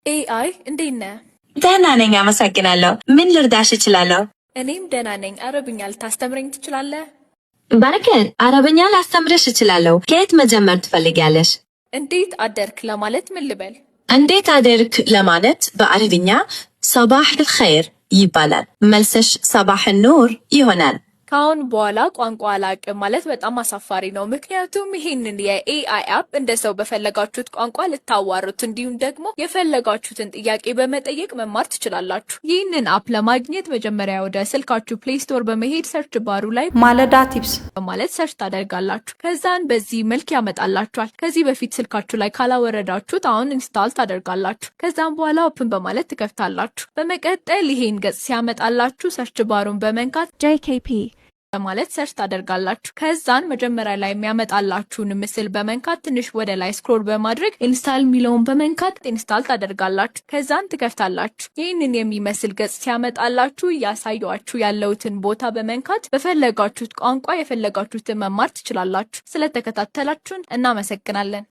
AI እንዴት ነህ? ደህና ነኝ አመሰግናለሁ። ምን ልርዳሽ እችላለሁ? እኔም ደህና ነኝ። አረብኛ ልታስተምረኝ ትችላለህ? በረከት አረብኛ ላስተምርሽ እችላለሁ። ከየት መጀመር ትፈልጊያለሽ? እንዴት አደርክ ለማለት ምን ልበል? እንዴት አደርክ ለማለት በአረብኛ ሰባህ አልኸይር ይባላል። መልስሽ ሰባህ ኑር ይሆናል። ካሁን በኋላ ቋንቋ አላውቅም ማለት በጣም አሳፋሪ ነው። ምክንያቱም ይሄንን የኤአይ አፕ እንደ ሰው በፈለጋችሁት ቋንቋ ልታዋሩት እንዲሁም ደግሞ የፈለጋችሁትን ጥያቄ በመጠየቅ መማር ትችላላችሁ። ይህንን አፕ ለማግኘት መጀመሪያ ወደ ስልካችሁ ፕሌይ ስቶር በመሄድ ሰርች ባሩ ላይ ማለዳ ቲፕስ በማለት ሰርች ታደርጋላችሁ። ከዛን በዚህ መልክ ያመጣላችኋል። ከዚህ በፊት ስልካችሁ ላይ ካላወረዳችሁት አሁን ኢንስታል ታደርጋላችሁ። ከዛም በኋላ ኦፕን በማለት ትከፍታላችሁ። በመቀጠል ይሄን ገጽ ሲያመጣላችሁ ሰርች ባሩን በመንካት JKP በማለት ሰርች ታደርጋላችሁ። ከዛን መጀመሪያ ላይ የሚያመጣላችሁን ምስል በመንካት ትንሽ ወደ ላይ ስክሮል በማድረግ ኢንስታል ሚለውን በመንካት ኢንስታል ታደርጋላችሁ። ከዛን ትከፍታላችሁ። ይህንን የሚመስል ገጽ ሲያመጣላችሁ እያሳያችሁ ያለውትን ቦታ በመንካት በፈለጋችሁት ቋንቋ የፈለጋችሁትን መማር ትችላላችሁ። ስለተከታተላችሁን እናመሰግናለን።